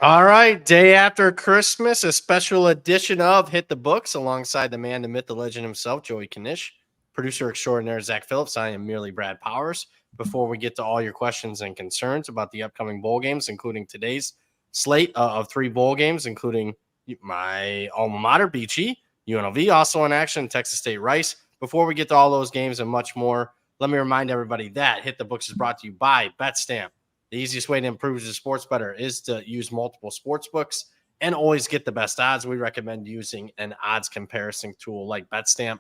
All right, day after Christmas, a special edition of Hit the Books alongside the man, the myth, the legend himself, Joey Knish, producer extraordinaire Zach Phillips. I am merely Brad Powers. Before we get to all your questions and concerns about the upcoming bowl games, including today's slate of three bowl games, including my alma mater, Beachy, UNLV, also in action, Texas State Rice. Before we get to all those games and much more, let me remind everybody that Hit the Books is brought to you by BetStamp. The easiest way to improve as a sports bettor is to use multiple sports books and always get the best odds. We recommend using an odds comparison tool like BetStamp.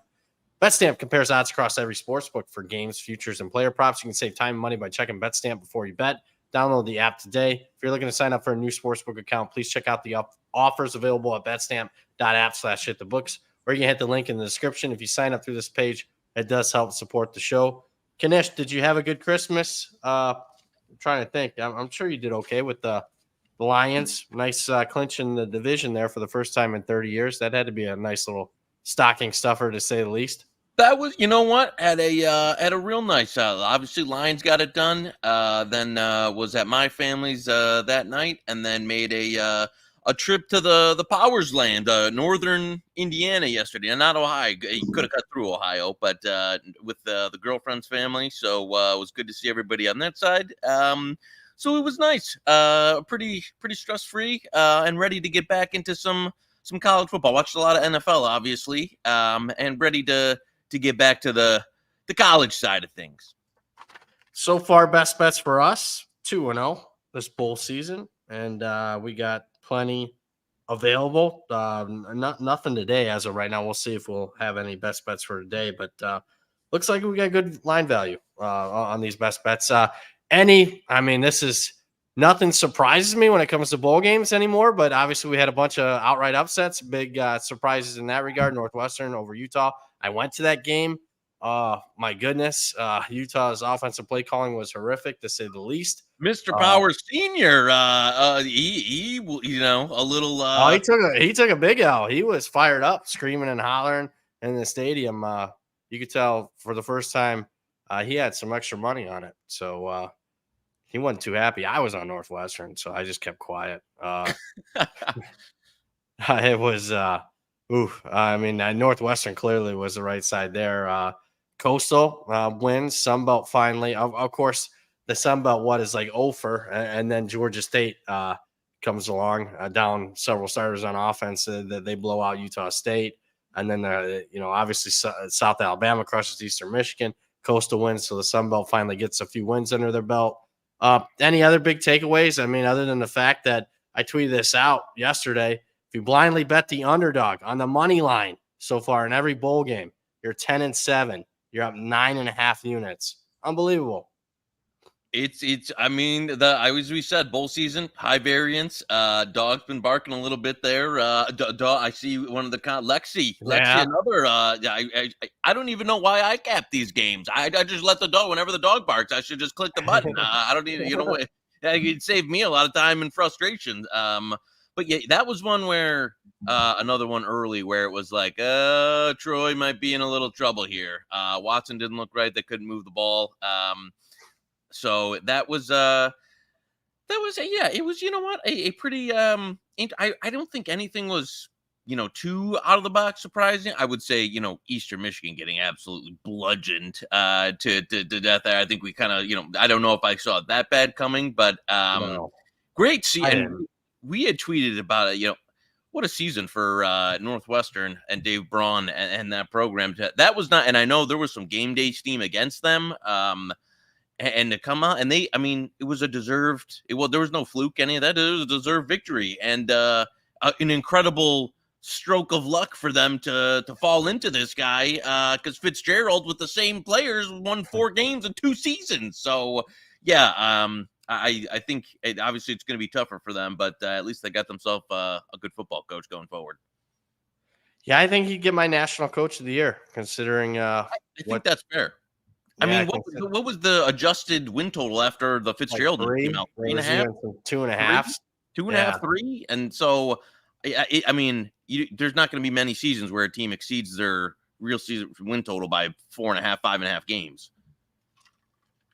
BetStamp compares odds across every sports book for games, futures, and player props. You can save time and money by checking BetStamp before you bet. Download the app today. If you're looking to sign up for a new sportsbook account, please check out the offers available at betstamp.app/hitthebooks, or you can hit the link in the description. If you sign up through this page, it does help support the show. Knish, did you have a good Christmas? I'm trying to think. I'm sure you did okay with the Lions. Nice clinching the division there for the first time in 30 years. That had to be a nice little stocking stuffer, to say the least. That was, you know what, at a real nice. Obviously, Lions got it done. Then was at my family's that night, and then made a trip to the Powers land, northern Indiana yesterday, and not Ohio. You could have cut through Ohio, but with the girlfriend's family. So it was good to see everybody on that side. So it was nice. Pretty stress free, and ready to get back into some college football. Watched a lot of NFL, obviously, and ready to get back to the college side of things. So far, best bets for us 2-0 this bowl season, and we got plenty available. Nothing today as of right now. We'll see if we'll have any best bets for today, but looks like we got good line value on these best bets. This is nothing surprises me when it comes to bowl games anymore, but obviously we had a bunch of outright upsets, big surprises in that regard. Northwestern over Utah. I went to that game. My goodness. Utah's offensive play calling was horrific, to say the least. Mr. Powers Sr., he you know, a little. He took a big L. He was fired up, screaming and hollering in the stadium. You could tell for the first time he had some extra money on it. So he wasn't too happy. I was on Northwestern, so I just kept quiet. It was Northwestern clearly was the right side there. Coastal wins. Sunbelt finally. Of course, the Sunbelt what is like over, and then Georgia State comes along down several starters on offense. That they blow out Utah State, and then obviously South Alabama crushes Eastern Michigan. Coastal wins, so the Sunbelt finally gets a few wins under their belt. Any other big takeaways? I mean, other than the fact that I tweeted this out yesterday. If you blindly bet the underdog on the money line so far in every bowl game, you're 10-7. You're up 9.5 units. Unbelievable. As we said, bowl season, high variance. Dog's been barking a little bit there. I see one of the Lexi, another. I don't even know why I cap these games. I just let the dog, whenever the dog barks, I should just click the button. I don't need, it'd save me a lot of time and frustration. But yeah, that was one where another one early where it was like, Troy might be in a little trouble here. Watson didn't look right. They couldn't move the ball. So that was it was, a pretty I don't think anything was, too out of the box surprising. I would say, Eastern Michigan getting absolutely bludgeoned to death there. I think we kind of, I don't know if I saw that bad coming, but No. great see. And we had tweeted about it, what a season for Northwestern and Dave Braun and that program. That was not, and I know there was some game day steam against them. And to come out and it was a deserved. There was no fluke, any of that. It was a deserved victory and an incredible stroke of luck for them to fall into this guy because Fitzgerald with the same players won 4 games in 2 seasons. So yeah, I think obviously it's going to be tougher for them, but at least they got themselves a good football coach going forward. Yeah, I think he'd get my national coach of the year, considering. I think that's fair. Yeah, what was the adjusted win total after the Fitzgerald came out? 3.5? 2.5? 2.5, 3? And so, there's not going to be many seasons where a team exceeds their real season win total by 4.5, 5.5 games.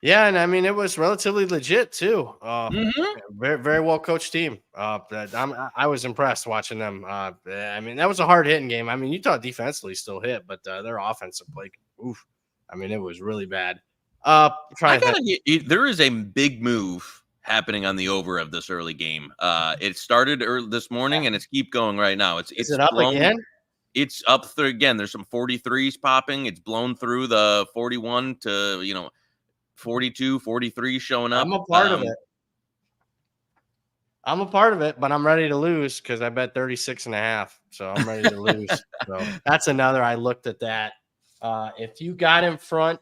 Yeah, and I mean it was relatively legit too. Mm-hmm. Very very well coached team. I was impressed watching them. I mean that was a hard hitting game. I mean Utah defensively still hit, but their offensive play, oof. I mean it was really bad. I Trying to think. there is a big move happening on the over of this early game. It started early this morning and it's keep going right now. Is It's it up blown. again? It's up there again. There's some 43s popping. It's blown through the 41 to 42, 43 showing up. I'm a part of it. I'm a part of it, but I'm ready to lose because I bet 36.5. So I'm ready to lose. So that's another. I looked at that. If you got in front,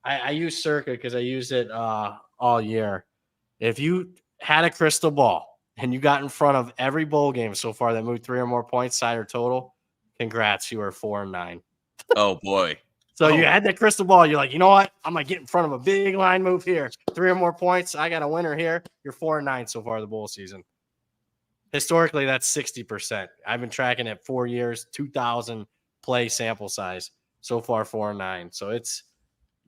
I use Circa because I use it all year. If you had a crystal ball and you got in front of every bowl game so far that moved 3 or more points, side or total, congrats, you are 4-9. Oh boy. So you had that crystal ball. You're like, you know what? I'm gonna get in front of a big line move here. 3 or more points. I got a winner here. You're 4-9 so far the bowl season. Historically, that's 60%. I've been tracking it 4 years, 2,000 play sample size. So far, 4-9. So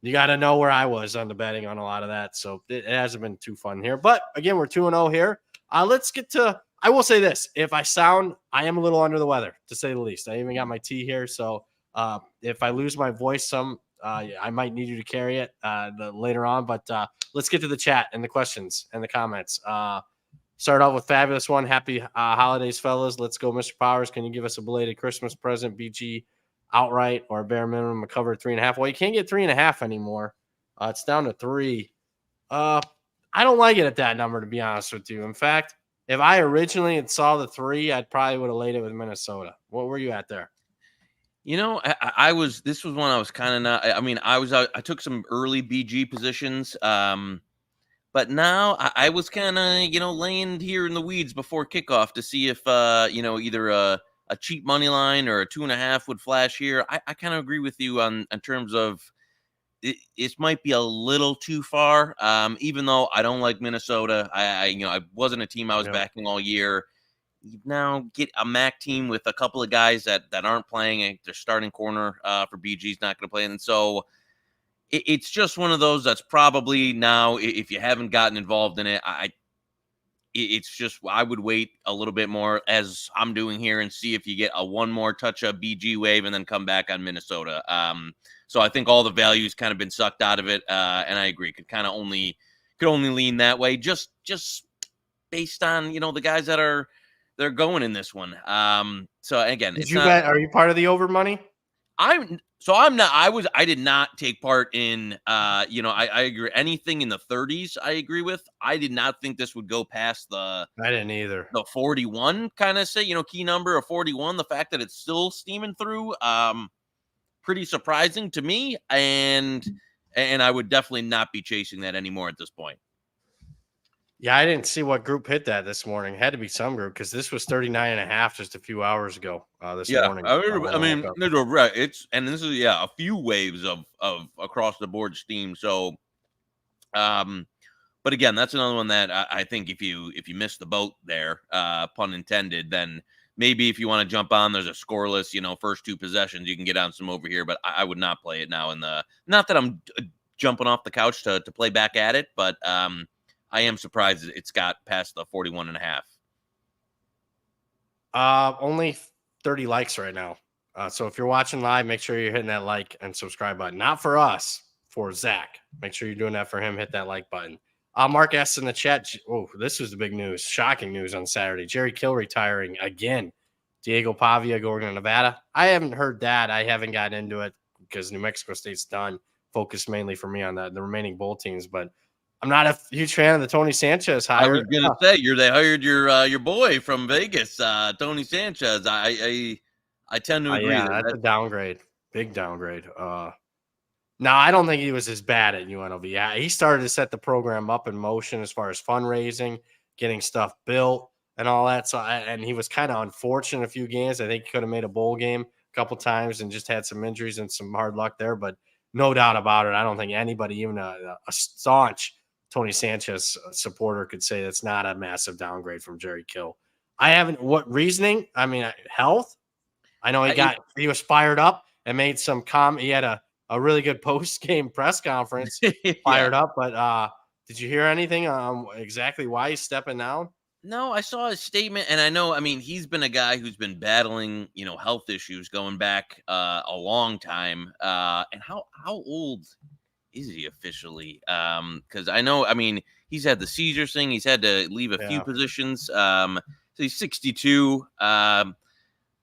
you got to know where I was on the betting on a lot of that. So it hasn't been too fun here. But again, we're 2-0 here. Let's get to. I will say this: if I am a little under the weather, to say the least. I even got my tea here, so if I lose my voice, I might need you to carry it later on. But let's get to the chat and the questions and the comments. Start off with fabulous one. Happy holidays, fellas. Let's go, Mr. Powers. Can you give us a belated Christmas present, BG outright or bare minimum a cover 3.5? Well, you can't get 3.5 anymore. It's down to 3. I don't like it at that number, to be honest with you. In fact, if I originally had saw the 3, I'd probably would have laid it with Minnesota. What were you at there? This was one I was kind of not. I mean, I took some early BG positions. But now I was kind of, laying here in the weeds before kickoff to see if, either a cheap money line or a 2.5 would flash here. I kind of agree with you in terms of it might be a little too far. Even though I don't like Minnesota, I wasn't a team I was backing all year. You now get a MAC team with a couple of guys that aren't playing. Their starting corner for BG's not going to play. And so it's just one of those that's probably now, if you haven't gotten involved in it, it's just I would wait a little bit more as I'm doing here and see if you get a one more touch of BG wave and then come back on Minnesota. So I think all the value's kind of been sucked out of it, and I agree. Could only lean that way, just based on the guys they're going in this one. So again, Are you part of the over money? I'm not. I did not take part in. I agree. Anything in the 30s, I agree with. I did not think this would go past the. I didn't either. The 41 kind of say, key number of 41. The fact that it's still steaming through, pretty surprising to me, and I would definitely not be chasing that anymore at this point. Yeah, I didn't see what group hit that this morning. It had to be some group because this was 39.5 just a few hours ago this morning. This is a few waves of across the board steam. So, but again, that's another one that I think if you miss the boat there, pun intended, then maybe if you want to jump on, there's a scoreless, first 2 possessions, you can get on some over here. But I would not play it now. Not that I'm jumping off the couch to play back at it, but I am surprised it's got past the 41.5. Only 30 likes right now. So if you're watching live, make sure you're hitting that like and subscribe button. Not for us, for Zach. Make sure you're doing that for him. Hit that like button. Mark asks in the chat. Oh, this was the big news. Shocking news on Saturday. Jerry Kill retiring again. Diego Pavia going to Nevada. I haven't heard that. I haven't gotten into it because New Mexico State's done. Focused mainly for me on the remaining bowl teams, but I'm not a huge fan of the Tony Sanchez hire. I was gonna say they hired your boy from Vegas, Tony Sanchez. I tend to agree. Yeah, that's a downgrade, big downgrade. Now I don't think he was as bad at UNLV. Yeah, he started to set the program up in motion as far as fundraising, getting stuff built, and all that. So and he was kind of unfortunate a few games. I think he could have made a bowl game a couple times and just had some injuries and some hard luck there. But no doubt about it, I don't think anybody, even a staunch Tony Sanchez supporter, could say that's not a massive downgrade from Jerry Kill. What reasoning? I mean, health. I know he was fired up and made some he had a a really good post-game press conference, fired up. But did you hear anything on exactly why he's stepping down? No, I saw his statement, and I know, I mean, he's been a guy who's been battling, health issues going back a long time. And how old is he officially? Because I know, I mean, he's had the seizure thing. He's had to leave a few Yeah. positions. So he's 62. I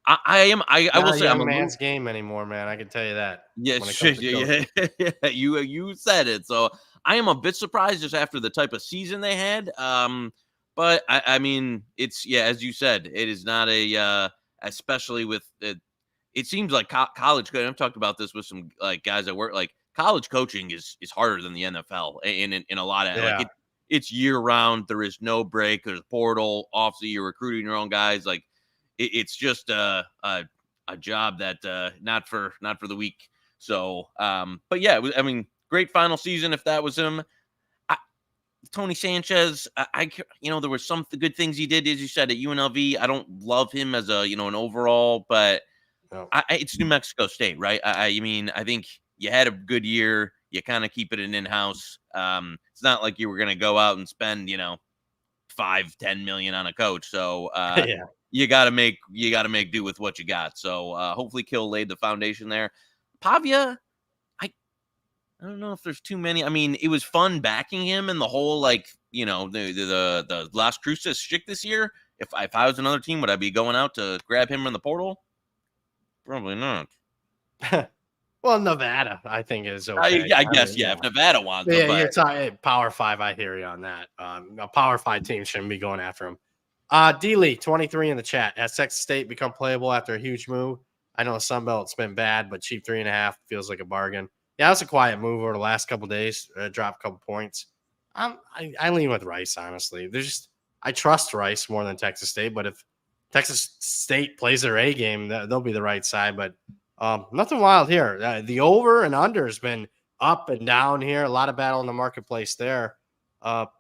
will Not a say I'm young a little. man's game anymore, man. I can tell you that Yes, when it comes to coaching. yeah, you said it. So I am a bit surprised just after the type of season they had. But I mean, it's as you said, it is not especially with it. It seems like college. I've talked about this with some like guys at work. Like college coaching is harder than the NFL in a lot of Yeah. it's year round. There is no break. There's portal off, so you're recruiting your own guys. Like it's just a job that not for the weak. So, but yeah, I mean, great final season if that was him. Tony Sanchez, there were some good things he did, as you said, at UNLV. I don't love him as an overall, but No. it's New Mexico State, right? I mean, I think you had a good year. You kind of keep it in-house. It's not like you were going to go out and spend, $5-10 million on a coach. So, Yeah. you got to make do with what you got. So hopefully Kill laid the foundation there. Pavia, I don't know if there's too many. I mean, it was fun backing him and the whole the Las Cruces shtick this year. If I was another team, would I be going out to grab him in the portal? Probably not. Well, Nevada, I think is okay. I guess if Nevada wants him. him, Yeah, you're talking Power 5. I hear you on that. A Power 5 team shouldn't be going after him. D-Lee, 23 in the chat. Has Texas State become playable after a huge move? I know the Sun Belt's been bad, but cheap 3.5 feels like a bargain. Yeah, it's a quiet move over the last couple of days. Dropped a couple points. I lean with Rice, honestly. I trust Rice more than Texas State, but if Texas State plays their A game, they'll be the right side. But nothing wild here. The over and under has been up and down here. A lot of battle in the marketplace there. Have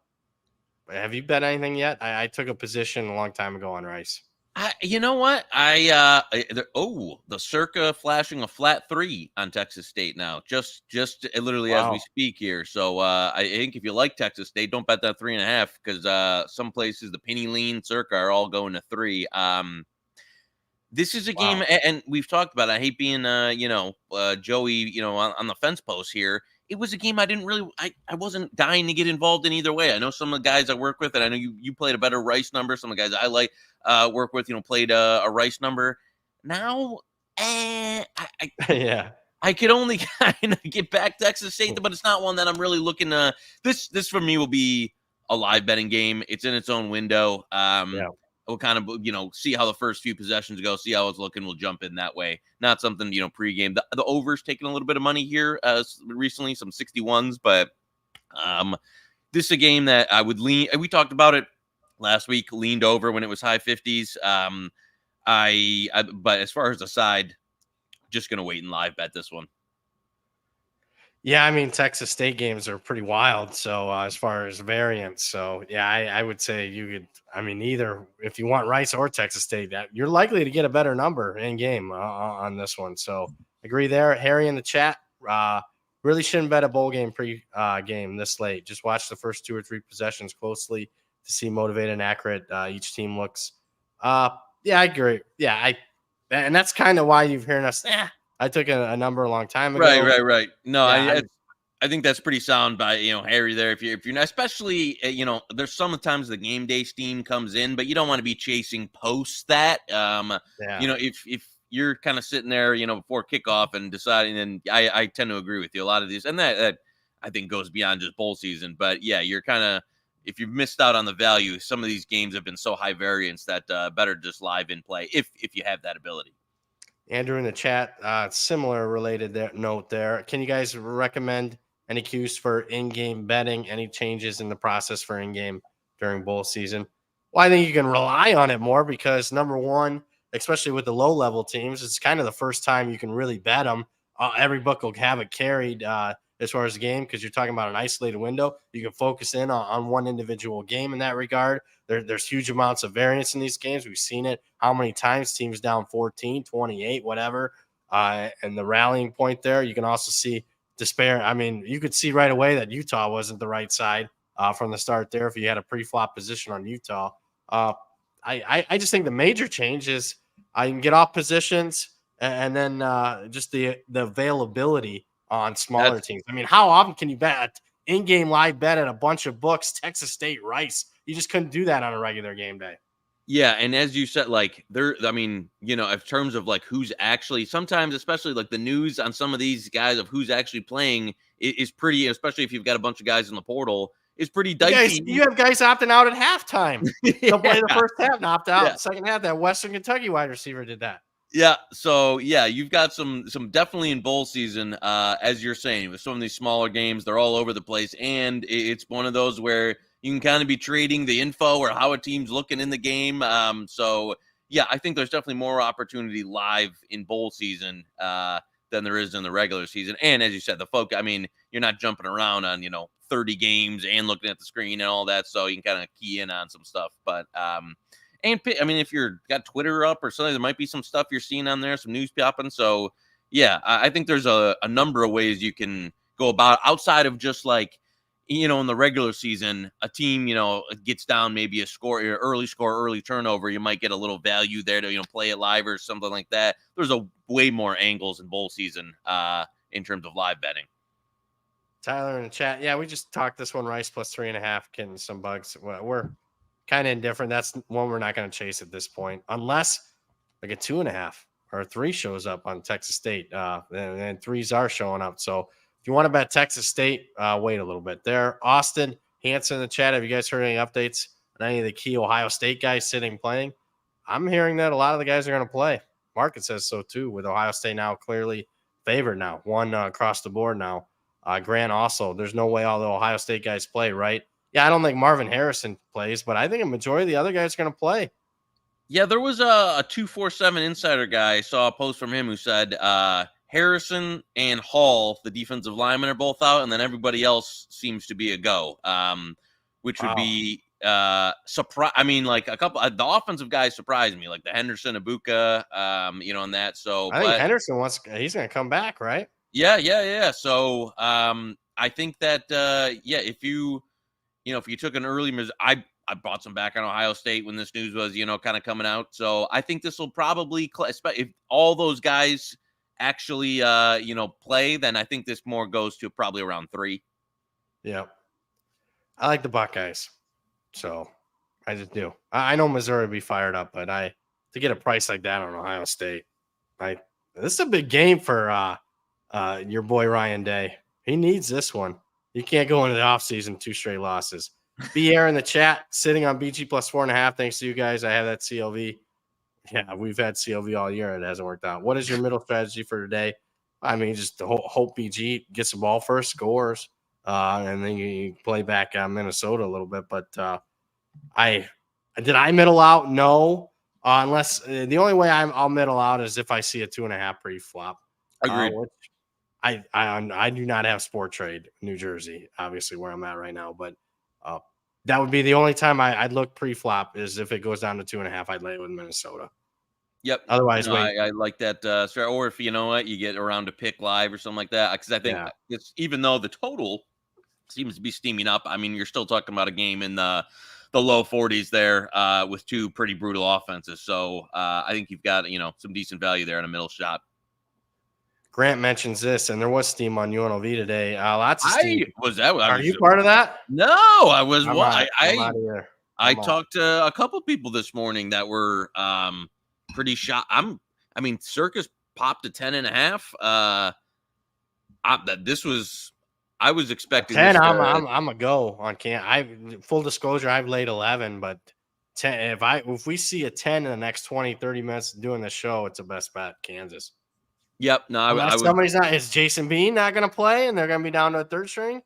you bet anything yet? I took a position a long time ago on Rice. You know what? The Circa flashing a flat 3 on Texas State now, just literally as we speak here. So I think if you like Texas State, don't bet that 3.5 because some places the penny lean Circa are all going to 3. This is a game, and we've talked about it. I hate being Joey, on the fence post here. It was a game I didn't really, I wasn't dying to get involved in either way. I know some of the guys I work with, and I know you played a better Rice number. Some of the guys I like work with, played a Rice number. Now, yeah, I could only kind of get back Texas State, but it's not one that I'm really looking to. This for me will be a live betting game. It's in its own window. We'll kind of, see how the first few possessions go, see how it's looking. We'll jump in that way. Not something, pregame. The over's taking a little bit of money here recently, some 61s, but this is a game that I would lean. We talked about it last week, leaned over when it was high 50s. But as far as the side, just going to wait and live bet this one. Yeah, I mean, Texas State games are pretty wild. So as far as variance, so yeah, I would say you could. I mean, either if you want Rice or Texas State, that you're likely to get a better number in game on this one. So agree there. Harry in the chat. Really shouldn't bet a bowl game game this late. Just watch the first 2 or 3 possessions closely to see motivated and accurate each team looks. Yeah, I agree. Yeah, and that's kind of why you've heard us. I took a number a long time ago. Right. No, yeah, I think that's pretty sound by Harry there. If you're not, especially there's sometimes the game day steam comes in, but you don't want to be chasing post that. If you're kind of sitting there, before kickoff and deciding, and I tend to agree with you. A lot of these, and that I think goes beyond just bowl season. But yeah, you're kind of, if you've missed out on the value, some of these games have been so high variance that better just live in play if you have that ability. Andrew in the chat, similar related note there. Can you guys recommend any cues for in-game betting? Any changes in the process for in-game during bowl season? Well, I think you can rely on it more because number one, especially with the low-level teams, it's kind of the first time you can really bet them. Every book will have it carried as far as the game because you're talking about an isolated window. You can focus in on one individual game in that regard. There's huge amounts of variance in these games. We've seen it how many times teams down 14, 28, whatever. and the rallying point there. You can also see despair. I mean, you could see right away that Utah wasn't the right side from the start there if you had a pre-flop position on Utah. I just think the major change is I can get off positions and then just the availability on smaller teams. I mean, how often can you bet in-game live bet at a bunch of books, Texas State, Rice? You just couldn't do that on a regular game day. Yeah, and as you said, like I mean, in terms of like who's actually sometimes, especially like the news on some of these guys of who's actually playing is pretty, especially if you've got a bunch of guys in the portal, is pretty dicey. You have guys opting out at halftime. They'll play the first half and opt out. Yeah. Second half, that Western Kentucky wide receiver did that. Yeah, so yeah, you've got some definitely in bowl season, as you're saying, with some of these smaller games, they're all over the place, and it's one of those where you can kind of be trading the info or how a team's looking in the game. So yeah, I think there's definitely more opportunity live in bowl season than there is in the regular season. And as you said, the folk, I mean, you're not jumping around on 30 games and looking at the screen and all that, so you can kind of key in on some stuff. But and I mean, if you're got Twitter up or something, there might be some stuff you're seeing on there, some news popping. So yeah, I think there's a number of ways you can go about outside of just like, in the regular season, a team, gets down maybe a score, early turnover. You might get a little value there to, play it live or something like that. There's a way more angles in bowl season in terms of live betting. Tyler in the chat. Yeah, we just talked this one, Rice plus 3.5, getting some bugs. Well, we're kind of indifferent. That's one we're not going to chase at this point, unless like a 2.5 or a 3 shows up on Texas State. And 3s are showing up. So if you want to bet Texas State, wait a little bit there. Austin Hanson in the chat. Have you guys heard any updates on any of the key Ohio State guys sitting playing? I'm hearing that a lot of the guys are going to play. Market says so too, with Ohio State now clearly favored now. One across the board now. Grant also. There's no way all the Ohio State guys play, right? Yeah, I don't think Marvin Harrison plays, but I think a majority of the other guys are going to play. Yeah, there was a 247 insider guy. I saw a post from him who said Harrison and Hall, the defensive linemen, are both out, and then everybody else seems to be a go, which would be surprise. I mean, like a couple, the offensive guys surprised me, like the Henderson, Ibuka, and that. So I think Henderson he's going to come back, right? Yeah. So I think that if you took an early, I brought some back on Ohio State when this news was, kind of coming out. So I think this will probably, if all those guys actually, play, then I think this more goes to probably around 3. Yeah. I like the Buckeyes. So I just do. I know Missouri will be fired up, but to get a price like that on Ohio State, this is a big game for your boy Ryan Day. He needs this one. You can't go into the offseason 2 straight losses. Be here in the chat, sitting on BG plus 4.5. Thanks to you guys. I have that CLV. Yeah, we've had CLV all year. It hasn't worked out. What is your middle strategy for today? I mean, just hope BG gets the ball first, scores, and then you play back Minnesota a little bit. But I middle out? No, unless the only way I'll middle out is if I see a 2.5 pre-flop. Agreed. I do not have Sport Trade New Jersey, obviously where I'm at right now, but that would be the only time I'd look pre-flop is if it goes down to 2.5. I'd lay it with Minnesota. Yep. Otherwise, wait. I like that. Or if you get around to pick live or something like that, because I think it's, even though the total seems to be steaming up, I mean, you're still talking about a game in the low 40s there with 2 pretty brutal offenses. So I think you've got some decent value there in a middle shot. Grant mentions this, and there was steam on UNLV today. Lots of steam. Are you part of that? No, I was. I'm out of here. I talked to a couple people this morning that were pretty shocked. I mean, Circus popped to 10.5. I was expecting 10. I'm a go on full disclosure, I've laid 11, but 10. If we see a 10 in the next 20, 30 minutes doing the show, it's a best bet. Kansas. Yep. No, somebody's not. Is Jason Bean not going to play, and they're going to be down to a 3rd string?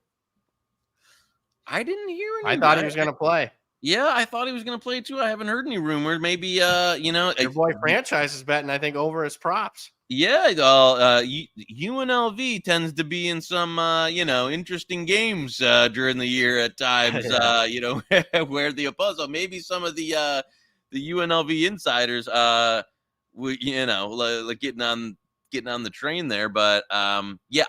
I didn't hear any. I thought he was going to play. Yeah, I thought he was going to play too. I haven't heard any rumors. Maybe your boy Franchise is betting, I think, over his props. Yeah, UNLV tends to be in some interesting games during the year at times. Where the opposite, maybe some of the UNLV insiders, like getting getting on the train there. But yeah,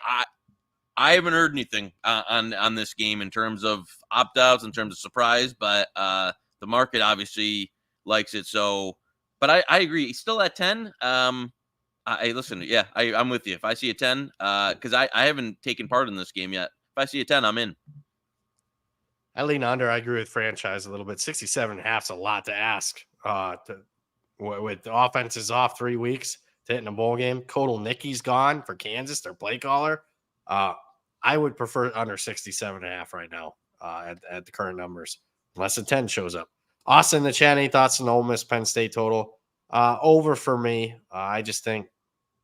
I haven't heard anything on this game in terms of opt-outs, in terms of surprise, but the market obviously likes it. So, but I agree. He's still at 10. Listen, yeah, I'm with you. If I see a 10, because I haven't taken part in this game yet. If I see a 10, I'm in. I lean under. I agree with franchise a little bit. 67.5 is a lot to ask. With the offenses off 3 weeks to hit in a bowl game. Kodal Nicky's gone for Kansas, their play caller. I would prefer under 67.5 right now at the current numbers, unless a 10 shows up. Austin in the chat, any thoughts on Ole Miss Penn State total? Over for me. I just think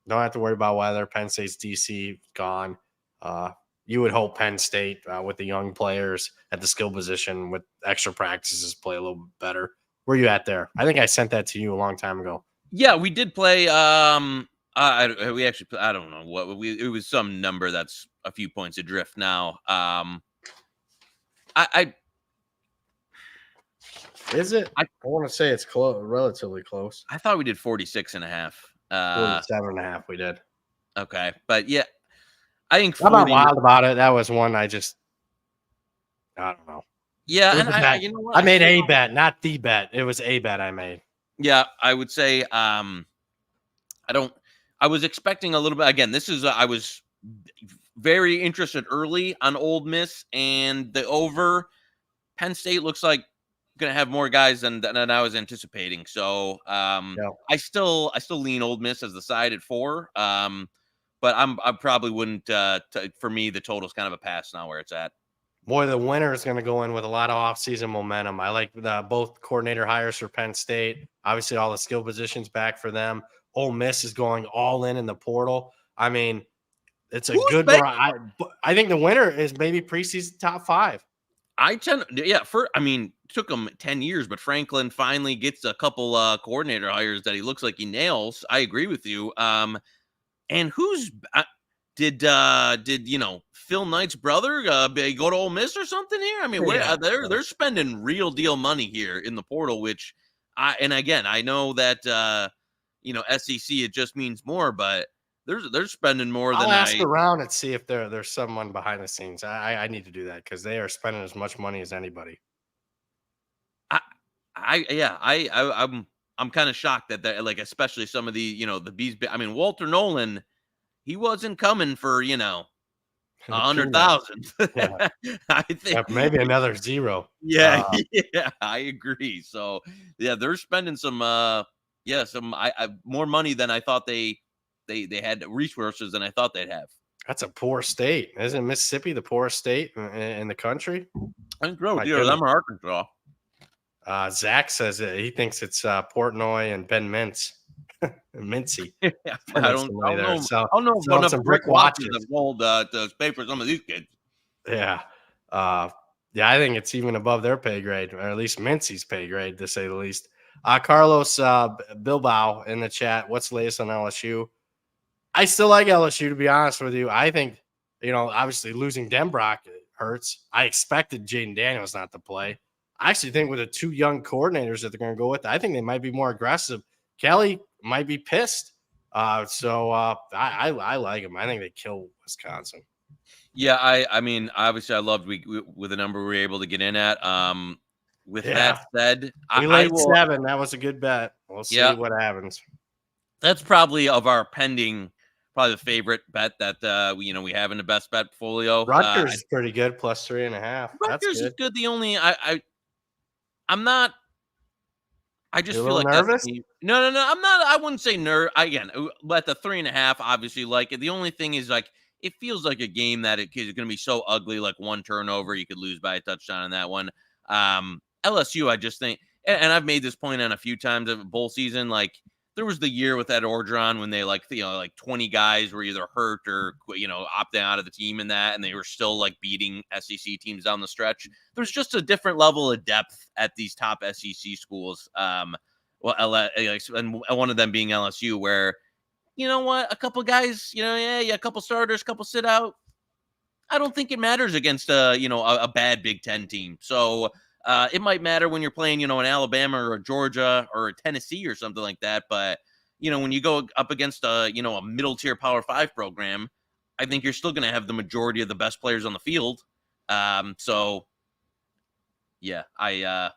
don't have to worry about weather. Penn State's DC gone. You would hope Penn State with the young players at the skill position with extra practices play a little bit better. Where you at there? I think I sent that to you a long time ago. Yeah, we did play. We actually, I don't know what it was. Some number that's a few points adrift now. Is it? I want to say it's close, relatively close. I thought we did 46.5. 47.5 we did. Okay, but yeah, I think 40, I'm not wild about it. That was one I don't know. Yeah, and you know what? I made a bet, not the bet. It was a bet I made. Yeah, I would say I was expecting a little bit. Again, this is I was very interested early on Ole Miss and the over. Penn State looks like going to have more guys than I was anticipating. So I still lean Ole Miss as the side at 4. But I probably wouldn't. For me, the total's kind of a pass now where it's at. Boy, the winner is going to go in with a lot of offseason momentum. I like both coordinator hires for Penn State. Obviously, all the skill positions back for them. Ole Miss is going all in the portal. I mean, it's a good. I think the winner is maybe preseason top 5. Took him 10 years, but Franklin finally gets a couple coordinator hires that he looks like he nails. I agree with you. And who's did Phil Knight's brother go to Ole Miss or something here? I mean, they're spending real deal money here in the portal, which I know that SEC it just means more, but they're spending more than I'll ask around and see if there's someone behind the scenes. I need to do that because they are spending as much money as anybody. I'm kind of shocked that they're like, especially some of the the bees. I mean, Walter Nolan, he wasn't coming for 100,000. Yeah. I think maybe another 0. Yeah, I agree. So yeah, they're spending some more money than I thought they had, resources than I thought they'd have. That's a poor state. Isn't Mississippi the poorest state in the country? I think them or Arkansas. Zach says that he thinks it's Portnoy and Ben Mintz. Mincy. I don't know if some brick watches have rolled to pay for some of these kids. Yeah. I think it's even above their pay grade, or at least Mincy's pay grade, to say the least. Carlos Bilbao in the chat. What's the latest on LSU? I still like LSU, to be honest with you. I think, obviously losing Denbrock hurts. I expected Jaden Daniels not to play. I actually think with the 2 young coordinators that they're going to go with, I think they might be more aggressive. Kelly might be pissed. I like him. I think they kill Wisconsin. Yeah, I mean, obviously I loved with the number we were able to get in at. That said, we laid 7. That was a good bet. We'll see what happens. That's probably of our pending, probably the favorite bet that we have in the best bet portfolio. Rutgers is pretty good, plus 3.5. Rutgers is good. The only I'm not. I just feel like nervous. No, I'm not. I wouldn't say nervous. Again, at the 3.5, obviously, like it. The only thing is, like, it feels like a game that it's going to be so ugly. Like one turnover, you could lose by a touchdown in that one. LSU, I just think, and I've made this point on a few times of bowl season. Like there was the year with Ed Orgeron when they like 20 guys were either hurt or opting out of the team in that, and they were still like beating SEC teams down the stretch. There's just a different level of depth at these top SEC schools. And one of them being LSU, where a couple guys, a couple starters, couple sit out. I don't think it matters against a bad Big Ten team. So it might matter when you're playing, an Alabama or a Georgia or a Tennessee or something like that. But when you go up against a middle tier Power 5 program, I think you're still going to have the majority of the best players on the field. So yeah, I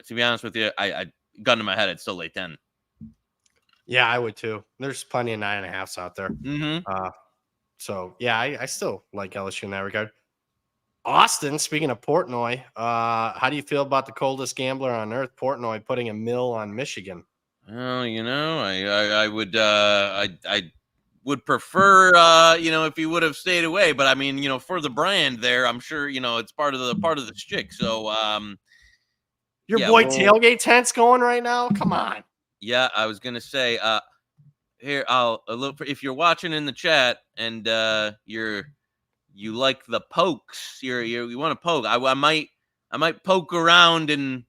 to be honest with you, I gun to my head, I'd still lay 10. Yeah, I would too. There's plenty of 9.5s out there. Mm-hmm. So yeah, I still like LSU in that regard. Austin, speaking of Portnoy, how do you feel about the coldest gambler on earth, Portnoy, putting a mill on Michigan? Well, I would prefer if he would have stayed away, but I mean, for the brand there, I'm sure it's part of the shtick. So Your yeah, boy tailgate tent's going right now. Come on. Yeah, I was gonna say here I'll look for, if you're watching in the chat and you like the pokes, you want to poke. I might poke around and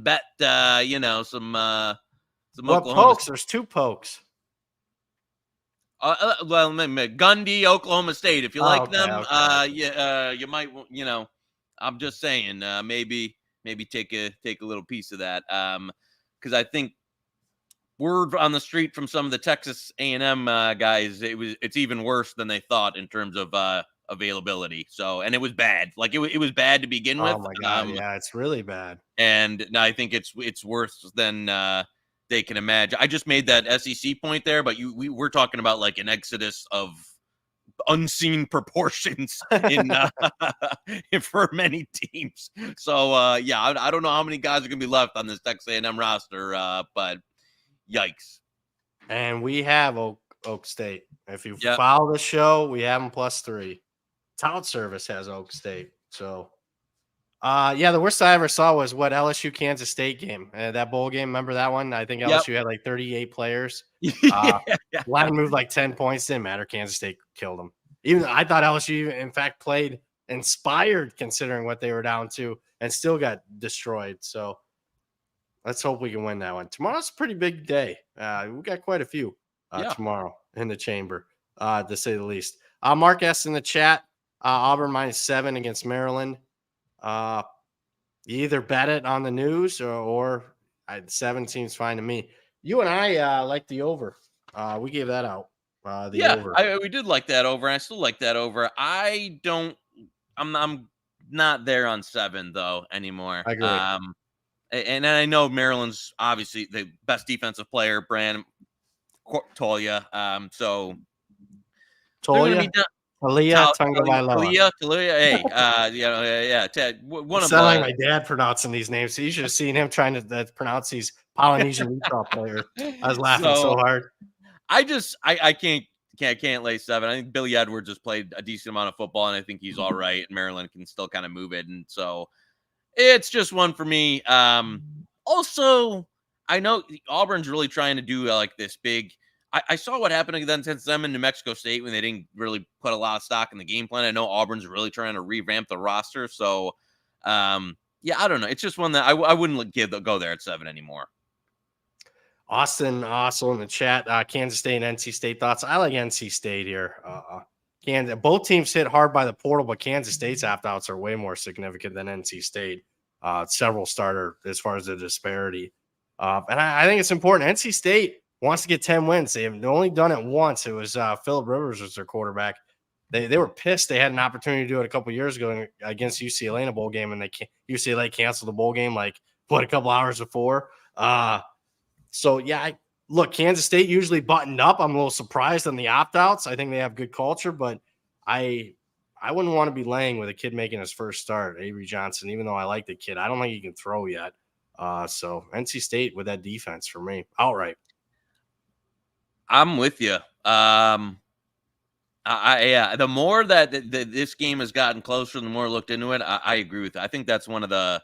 bet some What Oklahoma. pokes? There's 2 pokes. Well, Gundy, Oklahoma State. If you like them, okay. you might. I'm just saying, maybe take a little piece of that, because I think word on the street from some of the Texas A&M guys, it's even worse than they thought in terms of availability. So, and it was bad. Like it was bad to begin with. Oh my god, yeah, it's really bad. And I think it's worse than they can imagine. I just made that SEC point there, but we're talking about like an exodus of unseen proportions in for many teams. So yeah, I don't know how many guys are gonna be left on this Texas A&M roster, but yikes. And we have Oak State. If you follow the show, we have them +3. Tout Service has Oak State. So yeah, the worst I ever saw was what LSU Kansas State game. That bowl game, remember that one? I think LSU had like 38 players. Line moved like 10 points. Didn't matter. Kansas State killed them. Even I thought LSU, in fact, played inspired considering what they were down to and still got destroyed. So let's hope we can win that one. Tomorrow's a pretty big day. We got quite a few tomorrow in the chamber, to say the least. Mark S in the chat, Auburn -7 against Maryland. You either bet it on the news or 7 seems fine to me. You and I like the over. We gave that out. Over. We did like that over. I still like that over. I'm not there on 7 though anymore. I agree. And I know Maryland's obviously the best defensive player, Brand Tolia. So Tolia. Talia Talia, hey, Ted, one of like my dad pronouncing these names. So you should have seen him trying to pronounce these Polynesian Utah players. I was laughing so hard. I can't lay 7. I think Billy Edwards has played a decent amount of football, and I think he's all right. And Maryland can still kind of move it, and so it's just one for me. Also, I know Auburn's really trying to do like this big. I saw what happened against them in New Mexico State when they didn't really put a lot of stock in the game plan. I know Auburn's really trying to revamp the roster. So, yeah, I don't know. It's just one that I wouldn't go there at 7 anymore. Austin also in the chat, Kansas State and NC State thoughts. I like NC State here. Both teams hit hard by the portal, but Kansas State's opt-outs are way more significant than NC State. Several starter as far as the disparity. And I think it's important. NC State wants to get 10 wins. They've only done it once. It was Phillip Rivers was their quarterback. They were pissed. They had an opportunity to do it a couple years ago against UCLA in a bowl game, and UCLA canceled the bowl game a couple hours before. So yeah, look, Kansas State usually buttoned up. I'm a little surprised on the opt-outs. I think they have good culture, but I wouldn't want to be laying with a kid making his first start, Avery Johnson, even though I like the kid. I don't think he can throw yet. So NC State with that defense for me, outright. I'm with you. The more that this game has gotten closer, the more I looked into it, I agree with you. I think that's one of the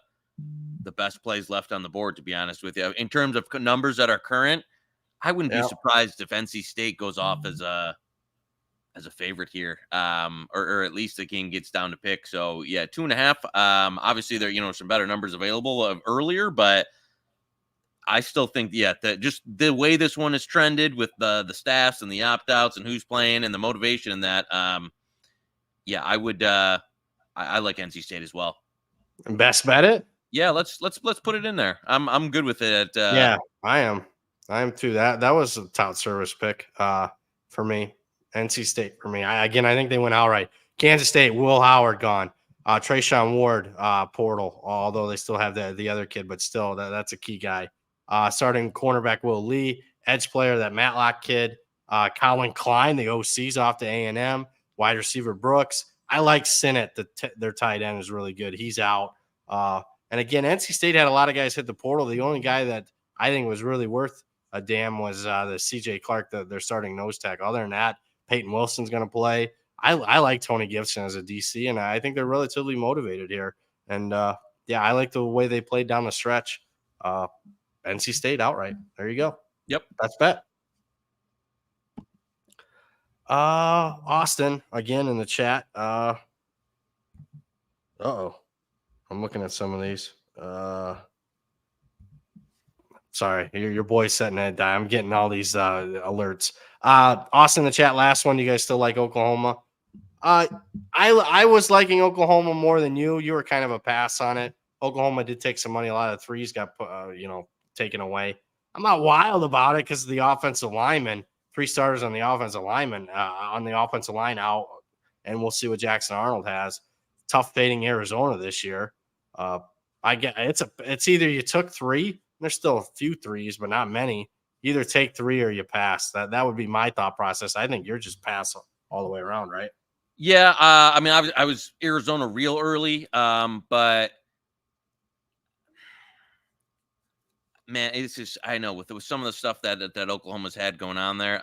best plays left on the board, to be honest with you. In terms of numbers that are current, I wouldn't be surprised if NC State goes off as a favorite here, or at least the game gets down to pick. So yeah, 2.5. Obviously there some better numbers available earlier, but I still think just the way this one is trended with the staffs and the opt-outs and who's playing and the motivation and that, I would I like NC State as well. And best bet it? Yeah, let's put it in there. I'm good with it. Yeah, I am. I am too. That was a tout service pick for me. NC State for me. I think they went outright. Kansas State, Will Howard gone. Trayshawn Ward, portal, although they still have the other kid, but still that's a key guy. Starting cornerback Will Lee, edge player, that Matlock kid. Colin Klein, the OC's off to A&M. Wide receiver Brooks. I like Sinnott, their tight end is really good. He's out. And again, NC State had a lot of guys hit the portal. The only guy that I think was really worth a damn was the CJ Clark, their starting nose tackle. Other than that, Peyton Wilson's going to play. I like Tony Gibson as a DC, and I think they're relatively motivated here. And yeah, I like the way they played down the stretch. NC State outright. There you go. Yep. That's bet. Austin again in the chat. I'm looking at some of these. Sorry, your boy's setting that die. I'm getting all these alerts. Austin in the chat, last one. You guys still like Oklahoma? I was liking Oklahoma more than you. You were kind of a pass on it. Oklahoma did take some money. A lot of threes got taken away. I'm not wild about it because of the offensive lineman. 3 starters on the offensive lineman on the offensive line out, and we'll see what Jackson Arnold has. Tough fading Arizona this year. I get it's either you took 3. There's still a few threes, but not many. You either take 3 or you pass. That would be my thought process. I think you're just pass all the way around, right? Yeah. I mean, I was Arizona real early, but man, it's just I know with some of the stuff that Oklahoma's had going on there.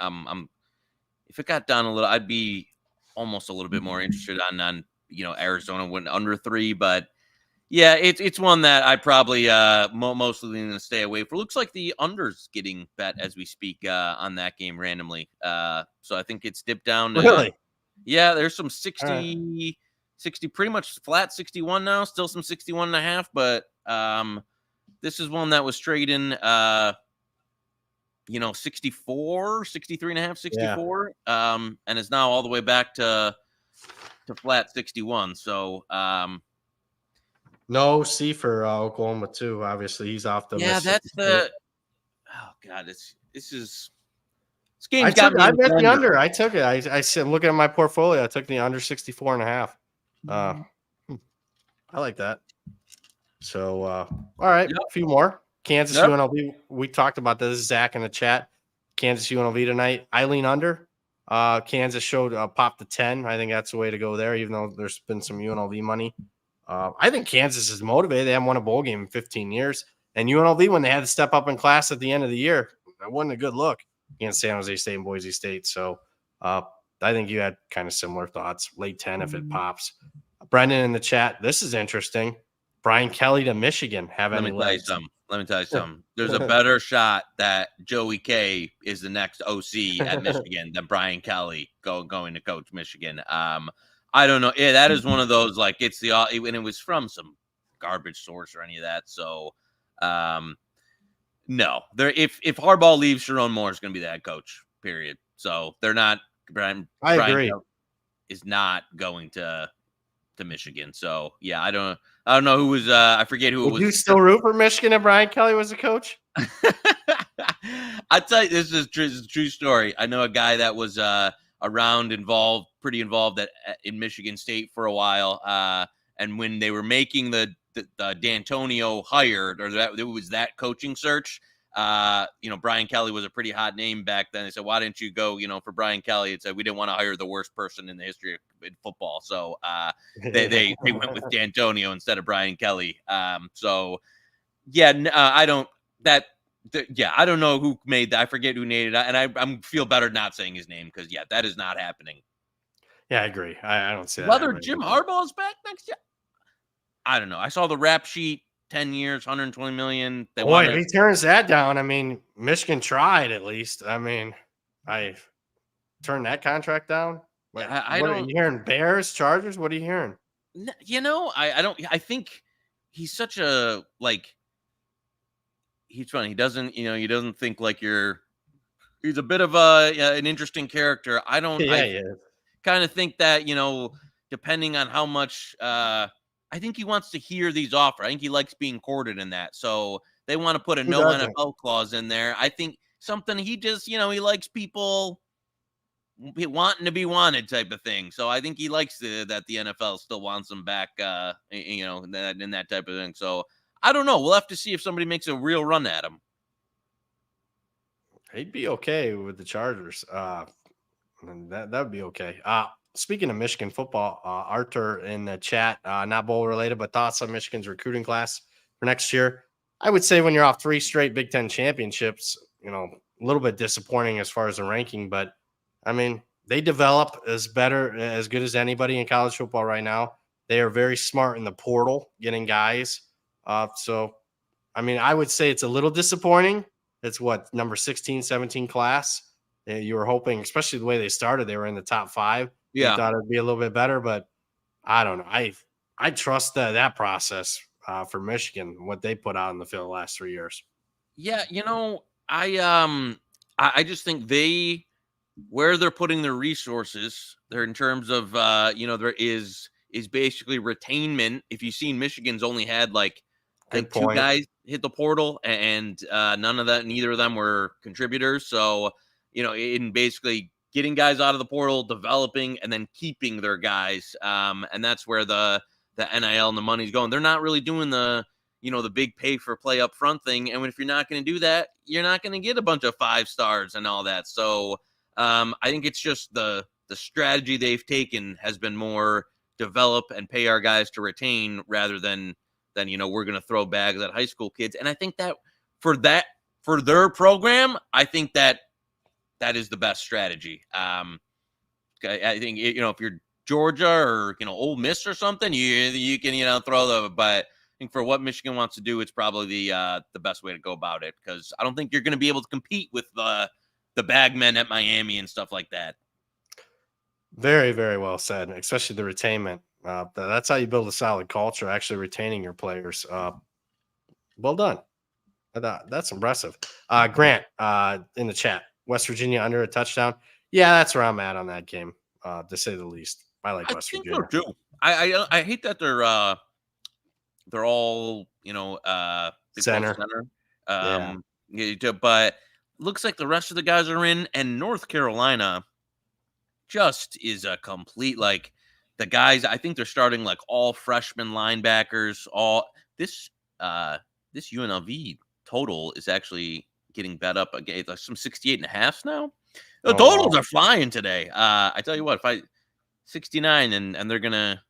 If it got down a little, I'd be almost a little bit more interested on Arizona went under 3, but. Yeah, it's one that I probably mostly going to stay away from. Looks like the under's getting bet as we speak on that game randomly. So I think it's dipped down to Really? Yeah, there's some 60, 60, pretty much flat 61 now. Still some 61.5, but this is one that was trading 64, 63.5, 64, and is now all the way back to flat 61. So no C for Oklahoma too. Obviously, he's off the. Yeah, that's the. Oh God, this game. I bet the under. I took it. I said, looking at my portfolio, I took the under 64.5. I like that. So, all right, a few more. Kansas UNLV. We talked about this. Zach in the chat. Kansas UNLV tonight. I lean under. Kansas showed pop to 10. I think that's the way to go there, even though there's been some UNLV money. I think Kansas is motivated. They haven't won a bowl game in 15 years. And UNLV, when they had to step up in class at the end of the year, that wasn't a good look against San Jose State and Boise State. So I think you had kind of similar thoughts. Late 10 if it pops. Brendan in the chat. This is interesting. Brian Kelly to Michigan. Let me tell you something. There's a better shot that Joey K is the next OC at Michigan than Brian Kelly going to coach Michigan. I don't know. Yeah, that is one of those, like, it's the and it was from some garbage source or any of that. So, no. If Harbaugh leaves, Sharon Moore is going to be the head coach, period. So they're not. Brian agree. Is not going to Michigan. So, yeah, I don't know who was. I forget who it was. Would you still root for Michigan if Brian Kelly was the coach? I tell you, this is a true story. I know a guy that was pretty involved in Michigan State for a while. And when they were making the D'Antonio hire, or it was that coaching search, Brian Kelly was a pretty hot name back then. They said, why didn't you go, for Brian Kelly? It said, we didn't want to hire the worst person in the history of football. So they went with D'Antonio instead of Brian Kelly. I don't know who made that. I forget who made it. And I feel better not saying his name because, that is not happening. Yeah, I agree. I don't see that. Whether Jim Harbaugh is back next year, I don't know. I saw the rap sheet, 10 years, 120 million. If he turns that down, I mean, Michigan tried at least. I mean, I turned that contract down. What are you hearing? Bears, Chargers? What are you hearing? I don't. I think he's such a, he's funny. He doesn't, he doesn't think like he's a bit of an interesting character. I don't. I kind of think that, depending on how much, I think he wants to hear these offers. I think he likes being courted in that. So they want to put a no NFL clause in there. I think something he just, he likes people wanting to be wanted type of thing. So I think he likes that the NFL still wants him back, in that type of thing. So I don't know. We'll have to see if somebody makes a real run at him. He'd be okay with the Chargers. That would be okay. Speaking of Michigan football, Arthur in the chat, not bowl related, but thoughts on Michigan's recruiting class for next year. I would say when you're off 3 straight Big Ten championships, a little bit disappointing as far as the ranking, but I mean, they develop as good as anybody in college football right now. They are very smart in the portal, getting guys. So, I mean, I would say it's a little disappointing. It's number 16, 17 class. You were hoping, especially the way they started, they were in the top 5. Yeah. You thought it'd be a little bit better, but I don't know. I trust that process for Michigan, what they put out in the field the last 3 years. Yeah, I just think where they're putting their resources, they're in terms of there is basically retainment. If you've seen, Michigan's only had like I think 2 guys hit the portal, and neither of them were contributors. So, in basically getting guys out of the portal, developing, and then keeping their guys. And that's where the NIL and the money's going. They're not really doing the big pay for play up front thing. And if you're not going to do that, you're not going to get a bunch of 5 stars and all that. So I think it's just the strategy they've taken has been more develop and pay our guys to retain rather than we're going to throw bags at high school kids. And I think that for their program, I think that is the best strategy. I think, if you're Georgia or, Ole Miss or something, you can, but I think for what Michigan wants to do, it's probably the best way to go about it. Cause I don't think you're going to be able to compete with the bagmen at Miami and stuff like that. Very, very well said, especially the retainment. That's how you build a solid culture, actually retaining your players. Well done. That's impressive. Grant in the chat, West Virginia under a touchdown. Yeah, that's where I'm at on that game, to say the least. I like West Virginia. So too. I hate that they're all, center. But looks like the rest of the guys are in, and North Carolina just is a complete, like, the guys, I think they're starting like all freshman linebackers. This UNLV total is actually getting bet up again, like some 68.5 now. The totals are flying today. I tell you what, 69 and they're gonna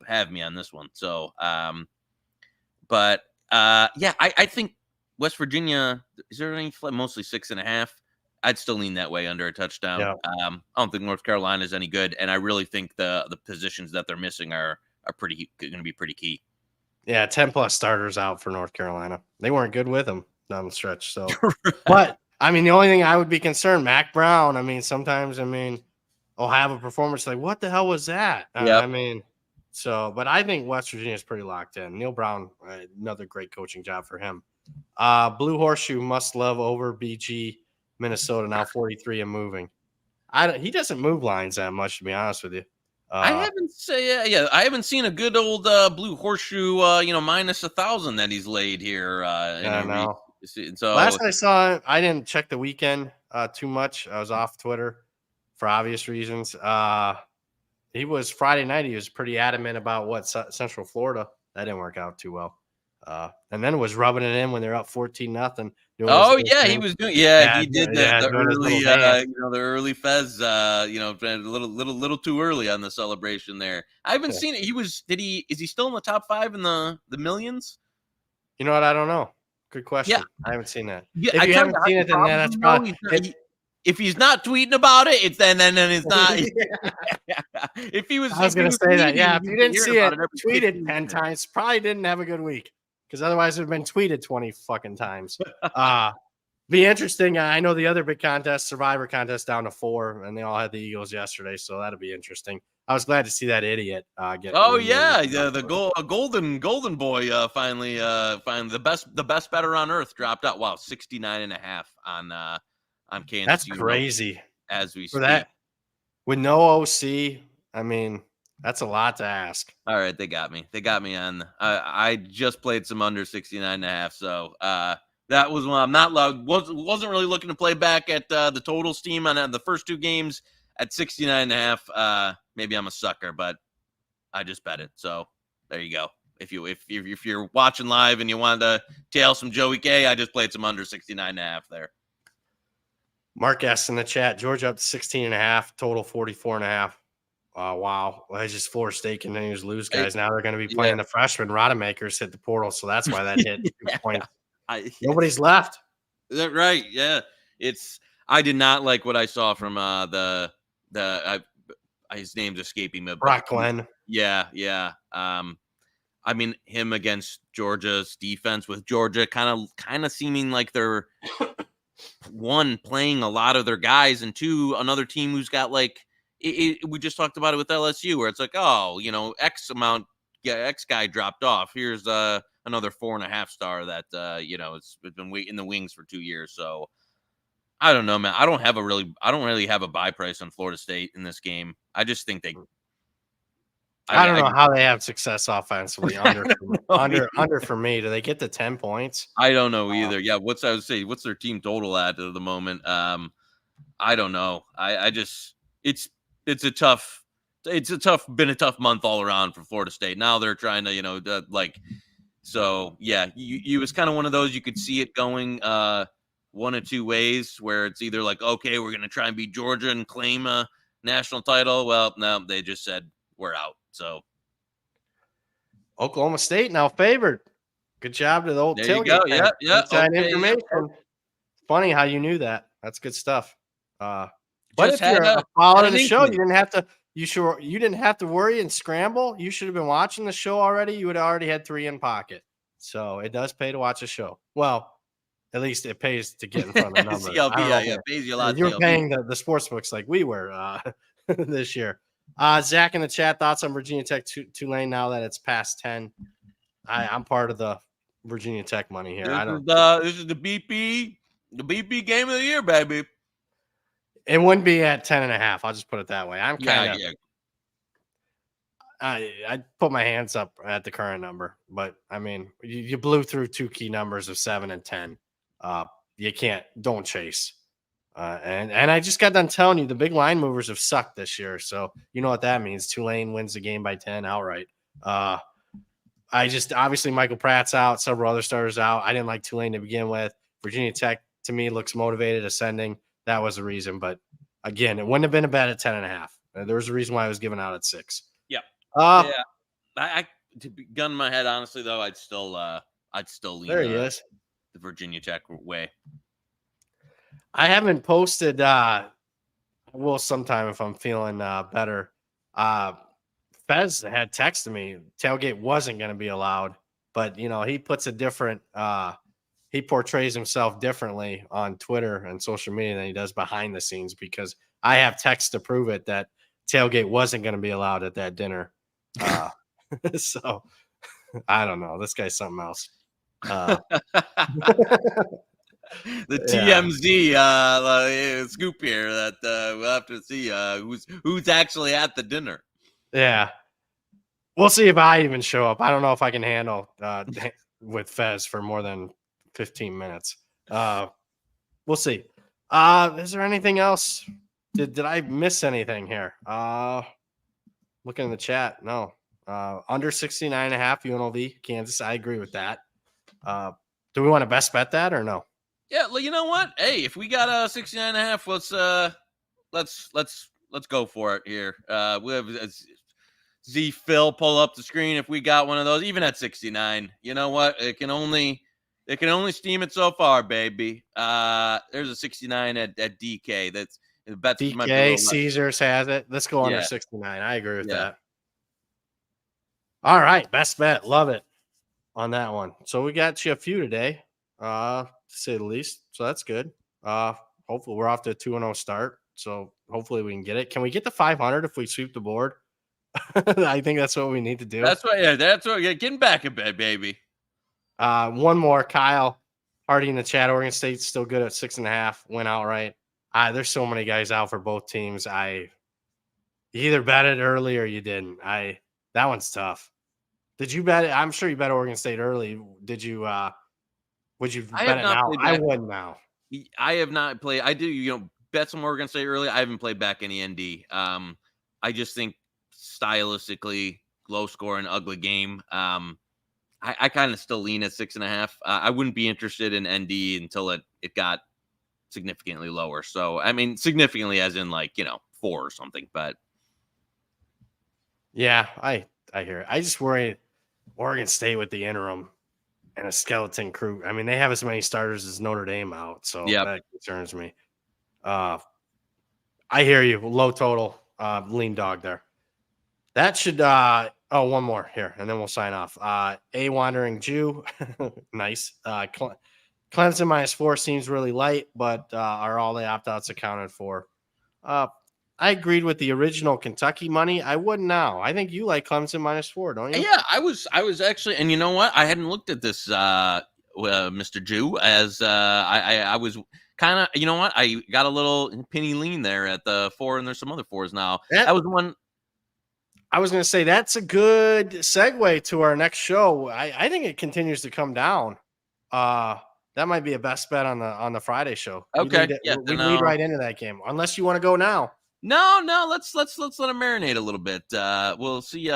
have me on this one. So I think West Virginia, is there any mostly 6.5? I'd still lean that way under a touchdown. Yeah. I don't think North Carolina is any good, and I really think the positions that they're missing are going to be pretty key. Yeah, 10+ starters out for North Carolina. They weren't good with them down the stretch. So, but I mean, the only thing I would be concerned, Mac Brown. I mean, sometimes I'll have a performance like, what the hell was that? Yep. I mean, but I think West Virginia is pretty locked in. Neil Brown, another great coaching job for him. Blue Horseshoe must love over BG. Minnesota now 43 and moving. He doesn't move lines that much, to be honest with you. I haven't seen a good old Blue Horseshoe, minus 1,000 that he's laid here. So last I saw him, I didn't check the weekend too much. I was off Twitter for obvious reasons. He was Friday night. He was pretty adamant about Central Florida. That didn't work out too well. And then was rubbing it in when they're up 14-0. Oh yeah, he was doing. Yeah, he did the early, the early Fez. A little too early on the celebration there. I haven't seen it. Is he still in the top 5 in the millions? You know what? I don't know. Good question. Yeah. I haven't seen that. Yeah, if you haven't seen it, then that's probably. If he's not tweeting about it, it's then it's not. If he was, I was going to say that. Yeah, if you didn't see it, tweeted 10 times. Probably didn't have a good week. Because otherwise it would have been tweeted 20 fucking times. Be interesting. I know the other big contest, Survivor contest, down to 4, and they all had the Eagles yesterday, so that'll be interesting. I was glad to see that idiot get. Oh yeah, golden boy finally the best better on earth dropped out. Wow, 69.5 on Kansas. That's crazy. As we for speak. That with no OC, I mean. That's a lot to ask. All right, they got me. They got me on. I just played some under 69.5. So That was one I'm not loud. Wasn't really looking to play back at the totals team on the first two games at 69.5. Maybe I'm a sucker, but I just bet it. So there you go. If you're watching live and you wanted to tail some Joey K, I just played some under 69.5 there. Mark asks in the chat, Georgia up to 16.5, total 44.5. Wow. Well, it's just Florida State continues to lose, guys. Now they're going to be playing the freshmen. Rodemakers hit the portal, so that's why that hit 2 points. Nobody's left. Is that right? Yeah. I did not like what I saw from his name's escaping me. Brock Glenn. Yeah. I mean, him against Georgia's defense, with Georgia kind of seeming like they're one, playing a lot of their guys, and two, another team who's got like we just talked about it with LSU, where it's like, oh, X guy dropped off. Here's another 4.5 star that it's been waiting in the wings for 2 years. So I don't know, man. I don't really have a buy price on Florida State in this game. I just think I don't know how they have success offensively. Under for me. Do they get to 10 points? I don't know either. Yeah, what's their team total at the moment? I don't know. I just it's a tough month all around for Florida State. Now they're trying to so yeah, you was kind of one of those, you could see it going one of two ways, where it's either like, okay, we're gonna try and beat Georgia and claim a national title. Well, no, they just said we're out. So Oklahoma State now favored. Good job to the old there tailgate. You go. Yeah. Inside information. Funny how you knew that. That's good stuff. But if you're a follower of the show, you didn't have to worry and scramble. You should have been watching the show already. You would have already had 3 in pocket. So it does pay to watch a show. Well, at least it pays to get in front of the numbers. It pays you a lot. You're paying the sports books like we were this year. Zach in the chat, thoughts on Virginia Tech Tulane now that it's past 10. I'm part of the Virginia Tech money here. This is the BP game of the year, baby. It wouldn't be at 10.5. I'll just put it that way. I'm kind of. I put my hands up at the current number, but I mean, you blew through 2 key numbers of 7 and 10. Don't chase. And I just got done telling you the big line movers have sucked this year. So you know what that means. Tulane wins the game by 10 outright. Obviously Michael Pratt's out, several other starters out. I didn't like Tulane to begin with. Virginia Tech to me looks motivated, ascending. That was the reason. But again, it wouldn't have been a bet at 10.5. There was a reason why I was giving out at 6. Yeah. I to be gun in my head, honestly though, I'd still lean there he is. The Virginia Tech way. I haven't posted. Will sometime if I'm feeling better. Fez had texted me. Tailgate wasn't going to be allowed, but he puts a different. He portrays himself differently on Twitter and social media than he does behind the scenes, because I have text to prove it that tailgate wasn't going to be allowed at that dinner. So I don't know. This guy's something else. The TMZ scoop here that we'll have to see who's actually at the dinner. Yeah, we'll see if I even show up. I don't know if I can handle with Fez for more than 15 minutes. We'll see. Is there anything else? Did I miss anything here? Looking in the chat, no. Under 69.5 UNLV Kansas. I agree with that. Do we want to best bet that or no? Yeah, well, you know what? Hey, if we got a 69.5, let's go for it here. We have Z Phil pull up the screen if we got one of those, even at 69. You know what? It can only steam it so far, baby. There's a 69 at DK. That's bets. DK Caesars has it. Let's go under 69. I agree with that. All right, best bet. Love it on that one. So we got you a few today. To say the least. So that's good. Hopefully we're off to a 2-0 start. So hopefully we can get it. Can we get the 500 if we sweep the board? I think that's what we need to do. That's what. Yeah, that's what. Getting back a bit, baby. One more. Kyle Hardy in the chat. Oregon State's still good at 6.5. Went outright. There's so many guys out for both teams. You either bet it early or you didn't. That one's tough. Did you bet it? I'm sure you bet Oregon State early. Did you? Would you I bet have it not now? played I back. would now. I have not played. I do, bet some Oregon State early. I haven't played back any ND. I just think stylistically, low scoring, ugly game. I kind of still lean at 6.5. I wouldn't be interested in ND until it got significantly lower. So, I mean, significantly as in 4 or something. But Yeah, I hear it. I just worry Oregon State with the interim and a skeleton crew. I mean, they have as many starters as Notre Dame out, so yeah, that concerns me. I hear you. Low total, lean dog there. That should one more here, and then we'll sign off. A Wandering Jew. Nice. Clemson -4 seems really light, but are all the opt-outs accounted for? I agreed with the original Kentucky money. I wouldn't now. I think you like Clemson -4, don't you? yeah. I was actually, and you know what? I hadn't looked at this, Mr. Jew, as I was kind of, you know what? I got a little penny lean there at the 4, and there's some other 4s now. That was one. I was going to say that's a good segue to our next show. I think it continues to come down. That might be a best bet on the Friday show. Okay, We lead right into that game, unless you want to go now. No. Let's let it marinate a little bit. We'll see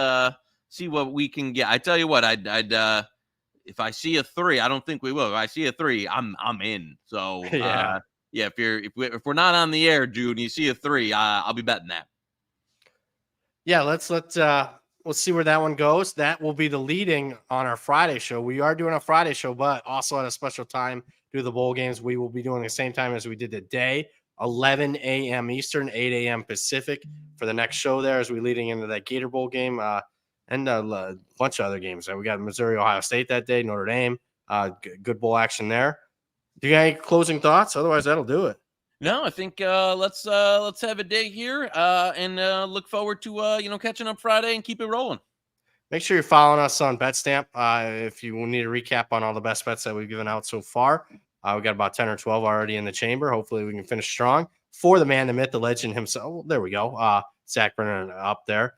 what we can get. I tell you what, I'd if I see a 3, I don't think we will. If I see a 3, I'm in. So yeah. If we're not on the air, Jude, and you see a 3, I'll be betting that. Yeah, let's see where that one goes. That will be the leading on our Friday show. We are doing a Friday show, but also at a special time due to the bowl games. We will be doing the same time as we did today, 11 a.m. Eastern, 8 a.m. Pacific for the next show there as we leading into that Gator Bowl game and a bunch of other games. We got Missouri, Ohio State that day, Notre Dame, good bowl action there. Do you got any closing thoughts? Otherwise, that'll do it. No, I think let's have a day here and look forward to catching up Friday and keep it rolling. Make sure you're following us on BetStamp if you need a recap on all the best bets that we've given out so far. We got about 10 or 12 already in the chamber. Hopefully we can finish strong. For the man, the myth, the legend himself. Well, there we go. Zach Brennan up there.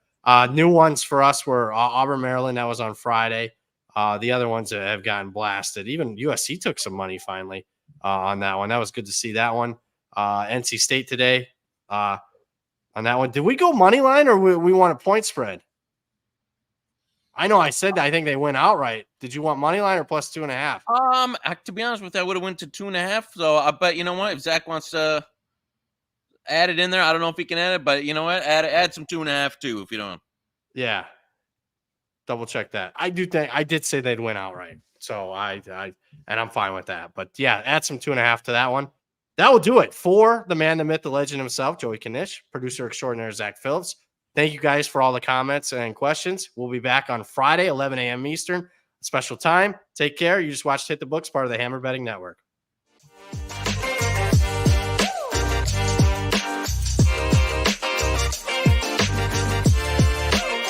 New ones for us were Auburn, Maryland. That was on Friday. The other ones that have gotten blasted. Even USC took some money finally on that one. That was good to see that one. NC State today on that one. Did we go money line or we want a point spread? I know I said that. I think they went outright. Did you want money line or plus 2.5? To be honest with you, I would have went to 2.5. So I bet, you know what, if Zach wants to add it in there, I don't know if he can add it, but you know what, add some 2.5 too if you don't. Yeah, double check that. I did say they'd win outright, so and I'm fine with that. But yeah, add some 2.5 to that one. That will do it for the man, the myth, the legend himself, Joey Knish, producer extraordinaire Zach Phillips. Thank you guys for all the comments and questions. We'll be back on Friday, 11 a.m. Eastern, special time. Take care. You just watched Hit the Books, part of the Hammer Betting Network.